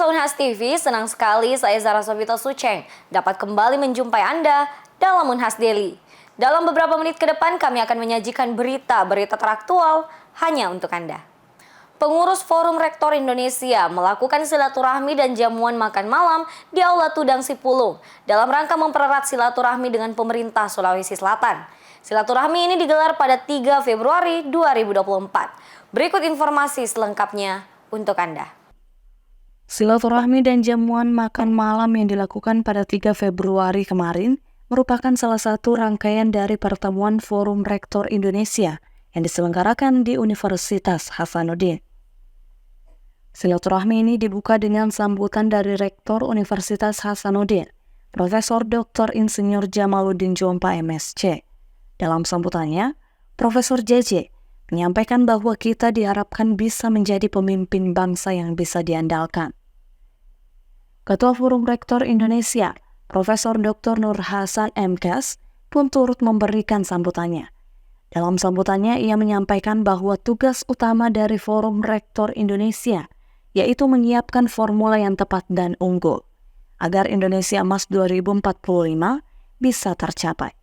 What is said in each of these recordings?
Pemirsa Unhas TV, senang sekali saya Zara Sofita Suceng dapat kembali menjumpai Anda dalam Unhas Daily. Dalam beberapa menit ke depan kami akan menyajikan berita-berita teraktual hanya untuk Anda. Pengurus Forum Rektor Indonesia melakukan silaturahmi dan jamuan makan malam di Aula Tudang Sipulung dalam rangka mempererat silaturahmi dengan pemerintah Sulawesi Selatan. Silaturahmi ini digelar pada 3 Februari 2024. Berikut informasi selengkapnya untuk Anda. Silaturahmi dan jamuan makan malam yang dilakukan pada 3 Februari kemarin merupakan salah satu rangkaian dari pertemuan Forum Rektor Indonesia yang diselenggarakan di Universitas Hasanuddin. Silaturahmi ini dibuka dengan sambutan dari Rektor Universitas Hasanuddin, Profesor Dr. Insinyur Jamaluddin Jompa MSc. Dalam sambutannya, Profesor JJ menyampaikan bahwa kita diharapkan bisa menjadi pemimpin bangsa yang bisa diandalkan. Ketua Forum Rektor Indonesia, Profesor Dr. Nur Hasan MKes, pun turut memberikan sambutannya. Dalam sambutannya, ia menyampaikan bahwa tugas utama dari Forum Rektor Indonesia yaitu menyiapkan formula yang tepat dan unggul, agar Indonesia Emas 2045 bisa tercapai.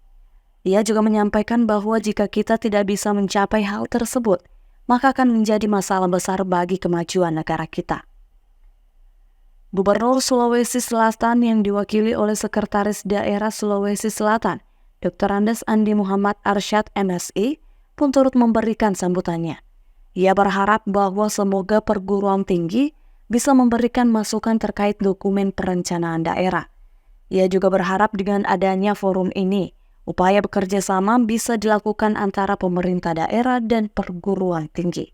Ia juga menyampaikan bahwa jika kita tidak bisa mencapai hal tersebut, maka akan menjadi masalah besar bagi kemajuan negara kita. Gubernur Sulawesi Selatan yang diwakili oleh Sekretaris Daerah Sulawesi Selatan, Dr. Andes Andi Muhammad Arsyad MSI, pun turut memberikan sambutannya. Ia berharap bahwa semoga perguruan tinggi bisa memberikan masukan terkait dokumen perencanaan daerah. Ia juga berharap dengan adanya forum ini, upaya bekerja sama bisa dilakukan antara pemerintah daerah dan perguruan tinggi.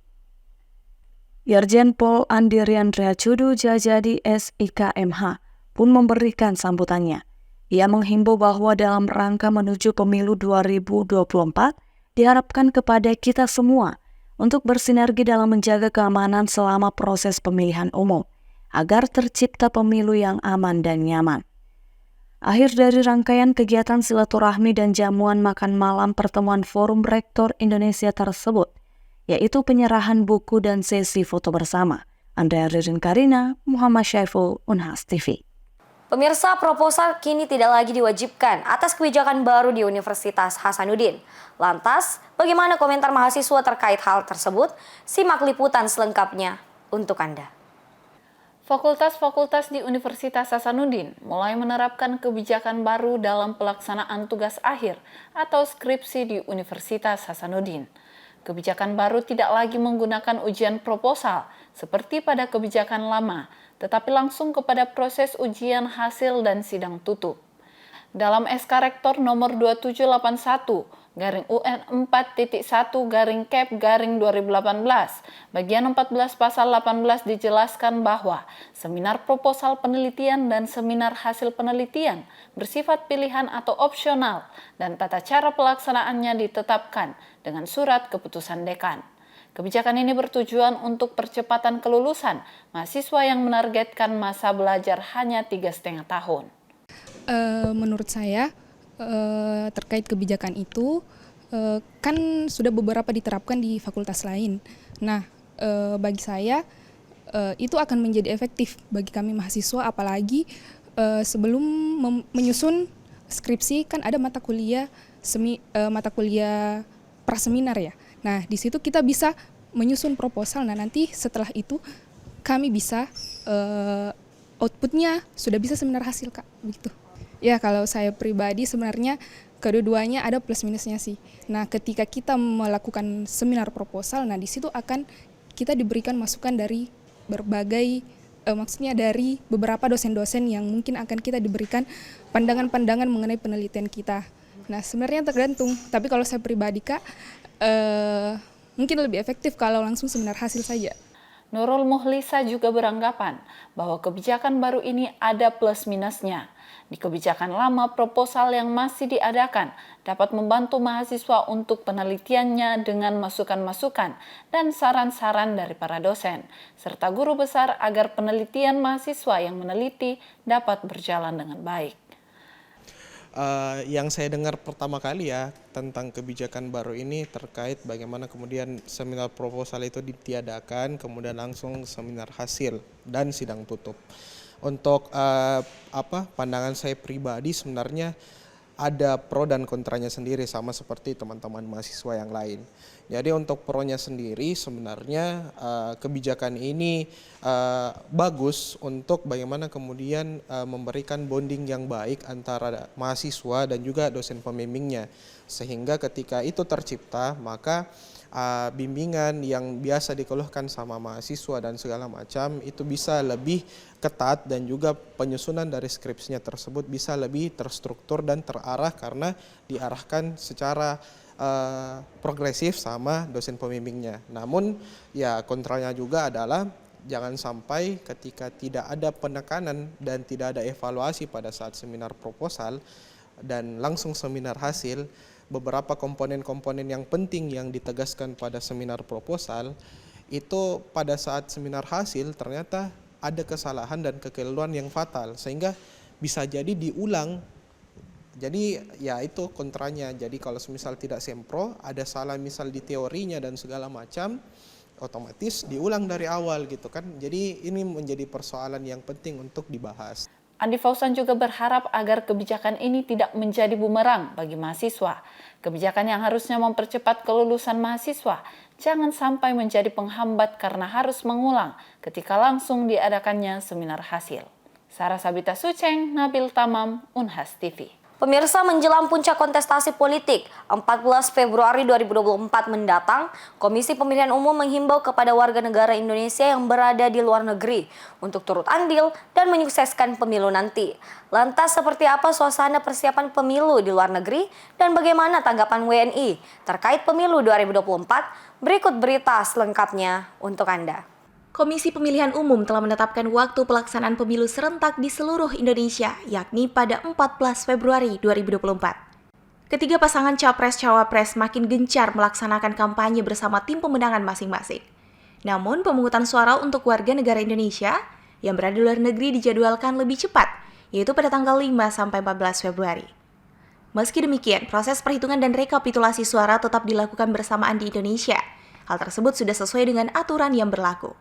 Irjen Pol Andirian Triacudu Jajadi SIKMH pun memberikan sambutannya. Ia menghimbau bahwa dalam rangka menuju pemilu 2024, diharapkan kepada kita semua untuk bersinergi dalam menjaga keamanan selama proses pemilihan umum, agar tercipta pemilu yang aman dan nyaman. Akhir dari rangkaian kegiatan silaturahmi dan jamuan makan malam pertemuan Forum Rektor Indonesia tersebut, yaitu penyerahan buku dan sesi foto bersama. Andrea Ririn Karina, Muhammad Syaiful, Unhas TV. Pemirsa, proposal kini tidak lagi diwajibkan atas kebijakan baru di Universitas Hasanuddin. Lantas, bagaimana komentar mahasiswa terkait hal tersebut? Simak liputan selengkapnya untuk Anda. Fakultas-fakultas di Universitas Hasanuddin mulai menerapkan kebijakan baru dalam pelaksanaan tugas akhir atau skripsi di Universitas Hasanuddin. Kebijakan baru tidak lagi menggunakan ujian proposal seperti pada kebijakan lama, tetapi langsung kepada proses ujian hasil dan sidang tutup. Dalam SK Rektor nomor 2781-UN4.1-Cap-2018, bagian 14 pasal 18 dijelaskan bahwa seminar proposal penelitian dan seminar hasil penelitian bersifat pilihan atau opsional dan tata cara pelaksanaannya ditetapkan dengan surat keputusan dekan. Kebijakan ini bertujuan untuk percepatan kelulusan mahasiswa yang menargetkan masa belajar hanya 3,5 tahun. Menurut saya terkait kebijakan itu kan sudah beberapa diterapkan di fakultas lain. Nah, bagi saya itu akan menjadi efektif bagi kami mahasiswa, apalagi sebelum menyusun skripsi kan ada mata kuliah praseminar ya. Nah, di situ kita bisa menyusun proposal. Nah, nanti setelah itu kami bisa outputnya sudah bisa seminar hasil, Kak, begitu. Ya, kalau saya pribadi sebenarnya kedua-duanya ada plus minusnya sih. Nah, ketika kita melakukan seminar proposal, nah di situ akan kita diberikan masukan dari berbagai maksudnya dari beberapa dosen-dosen yang mungkin akan kita diberikan pandangan-pandangan mengenai penelitian kita. Nah, sebenarnya tergantung, tapi kalau saya pribadi, Kak, mungkin lebih efektif kalau langsung seminar hasil saja. Nurul Muhlisa juga beranggapan bahwa kebijakan baru ini ada plus minusnya. Di kebijakan lama, proposal yang masih diadakan dapat membantu mahasiswa untuk penelitiannya dengan masukan-masukan dan saran-saran dari para dosen, serta guru besar agar penelitian mahasiswa yang meneliti dapat berjalan dengan baik. Yang saya dengar pertama kali ya tentang kebijakan baru ini terkait bagaimana kemudian seminar proposal itu ditiadakan, kemudian langsung seminar hasil dan sidang tutup. Untuk pandangan saya pribadi sebenarnya ada pro dan kontranya sendiri sama seperti teman-teman mahasiswa yang lain. Jadi untuk pro-nya sendiri sebenarnya kebijakan ini bagus untuk bagaimana kemudian memberikan bonding yang baik antara mahasiswa dan juga dosen pembimbingnya. Sehingga ketika itu tercipta maka bimbingan yang biasa dikeluhkan sama mahasiswa dan segala macam itu bisa lebih ketat dan juga penyusunan dari skripsinya tersebut bisa lebih terstruktur dan terarah karena diarahkan secara progresif sama dosen pembimbingnya. Namun ya kontranya juga adalah jangan sampai ketika tidak ada penekanan dan tidak ada evaluasi pada saat seminar proposal dan langsung seminar hasil, beberapa komponen-komponen yang penting yang ditegaskan pada seminar proposal itu pada saat seminar hasil ternyata ada kesalahan dan kekeliruan yang fatal sehingga bisa jadi diulang. Jadi ya itu kontranya. Jadi kalau misal tidak sempro, ada salah misal di teorinya dan segala macam, otomatis diulang dari awal gitu kan. Jadi ini menjadi persoalan yang penting untuk dibahas. Andi Fauzan juga berharap agar kebijakan ini tidak menjadi bumerang bagi mahasiswa. Kebijakan yang harusnya mempercepat kelulusan mahasiswa jangan sampai menjadi penghambat karena harus mengulang ketika langsung diadakannya seminar hasil. Sarah Sabita Suceng, Nabil Tamam, Unhas TV. Pemirsa, menjelang puncak kontestasi politik 14 Februari 2024 mendatang, Komisi Pemilihan Umum menghimbau kepada warga negara Indonesia yang berada di luar negeri untuk turut andil dan menyukseskan pemilu nanti. Lantas seperti apa suasana persiapan pemilu di luar negeri dan bagaimana tanggapan WNI terkait pemilu 2024? Berikut berita selengkapnya untuk Anda. Komisi Pemilihan Umum telah menetapkan waktu pelaksanaan pemilu serentak di seluruh Indonesia, yakni pada 14 Februari 2024. Ketiga pasangan Capres-Cawapres makin gencar melaksanakan kampanye bersama tim pemenangan masing-masing. Namun, pemungutan suara untuk warga negara Indonesia yang berada di luar negeri dijadwalkan lebih cepat, yaitu pada tanggal 5 sampai 14 Februari. Meski demikian, proses perhitungan dan rekapitulasi suara tetap dilakukan bersamaan di Indonesia. Hal tersebut sudah sesuai dengan aturan yang berlaku.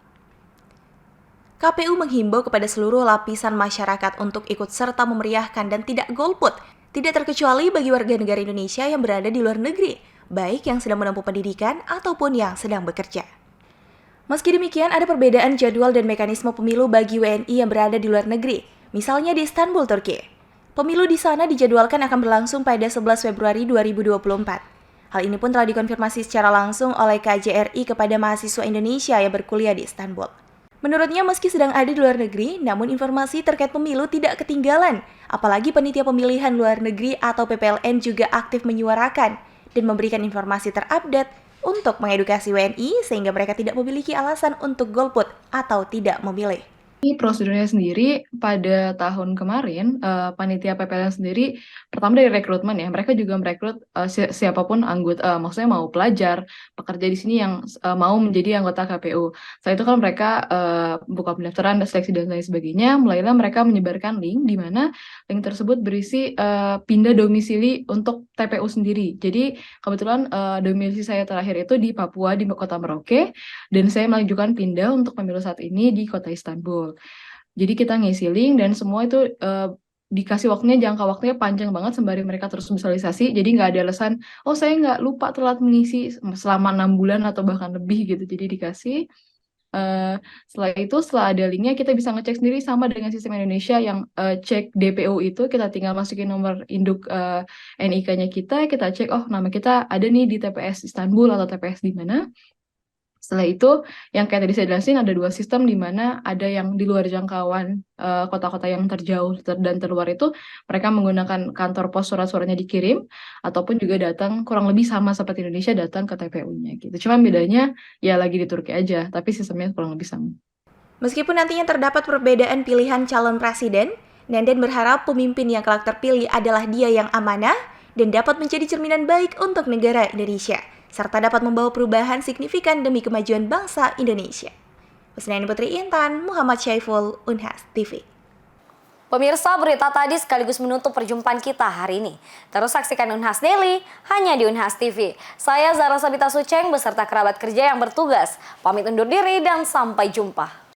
KPU menghimbau kepada seluruh lapisan masyarakat untuk ikut serta memeriahkan dan tidak golput, tidak terkecuali bagi warga negara Indonesia yang berada di luar negeri, baik yang sedang menempuh pendidikan ataupun yang sedang bekerja. Meski demikian, ada perbedaan jadwal dan mekanisme pemilu bagi WNI yang berada di luar negeri, misalnya di Istanbul, Turki. Pemilu di sana dijadwalkan akan berlangsung pada 11 Februari 2024. Hal ini pun telah dikonfirmasi secara langsung oleh KJRI kepada mahasiswa Indonesia yang berkuliah di Istanbul. Menurutnya, meski sedang ada di luar negeri, namun informasi terkait pemilu tidak ketinggalan. Apalagi panitia pemilihan luar negeri atau PPLN juga aktif menyuarakan dan memberikan informasi terupdate untuk mengedukasi WNI sehingga mereka tidak memiliki alasan untuk golput atau tidak memilih. Ini prosedurnya sendiri pada tahun kemarin, panitia PPLN sendiri pertama dari rekrutmen ya, mereka juga merekrut siapapun anggota, maksudnya mau pelajar, pekerja di sini yang mau menjadi anggota KPU. Setelah itu kan mereka buka pendaftaran, seleksi dan lain sebagainya, mulailah mereka menyebarkan link di mana link tersebut berisi pindah domisili untuk TPU sendiri. Jadi kebetulan domisili saya terakhir itu di Papua, di kota Merauke, dan saya mengajukan pindah untuk pemilu saat ini di kota Istanbul. Jadi kita ngisi link dan semua itu dikasih jangka waktunya panjang banget sembari mereka terus sosialisasi. Jadi nggak ada alasan, oh saya nggak lupa telat mengisi selama 6 bulan atau bahkan lebih gitu. Jadi dikasih. Setelah itu, setelah ada linknya, kita bisa ngecek sendiri sama dengan sistem Indonesia yang cek DPO itu, kita tinggal masukin nomor induk NIK-nya kita cek, oh nama kita ada nih di TPS Istanbul atau TPS di mana. Setelah itu, yang kayak tadi saya jelasin, ada 2 sistem di mana ada yang di luar jangkauan kota-kota yang terjauh dan terluar itu, mereka menggunakan kantor pos surat-suratnya dikirim, ataupun juga datang kurang lebih sama seperti Indonesia datang ke TPU-nya gitu. Cuma bedanya ya lagi di Turki aja, tapi sistemnya kurang lebih sama. Meskipun nantinya terdapat perbedaan pilihan calon presiden, Nenden berharap pemimpin yang kelak terpilih adalah dia yang amanah dan dapat menjadi cerminan baik untuk negara Indonesia, serta dapat membawa perubahan signifikan demi kemajuan bangsa Indonesia. Husnaini Putri Intan, Muhammad Syaiful, Unhas TV. Pemirsa, berita tadi sekaligus menutup perjumpaan kita hari ini. Terus saksikan Unhas Daily hanya di Unhas TV. Saya Zara Sabita Suceng beserta kerabat kerja yang bertugas. Pamit undur diri dan sampai jumpa.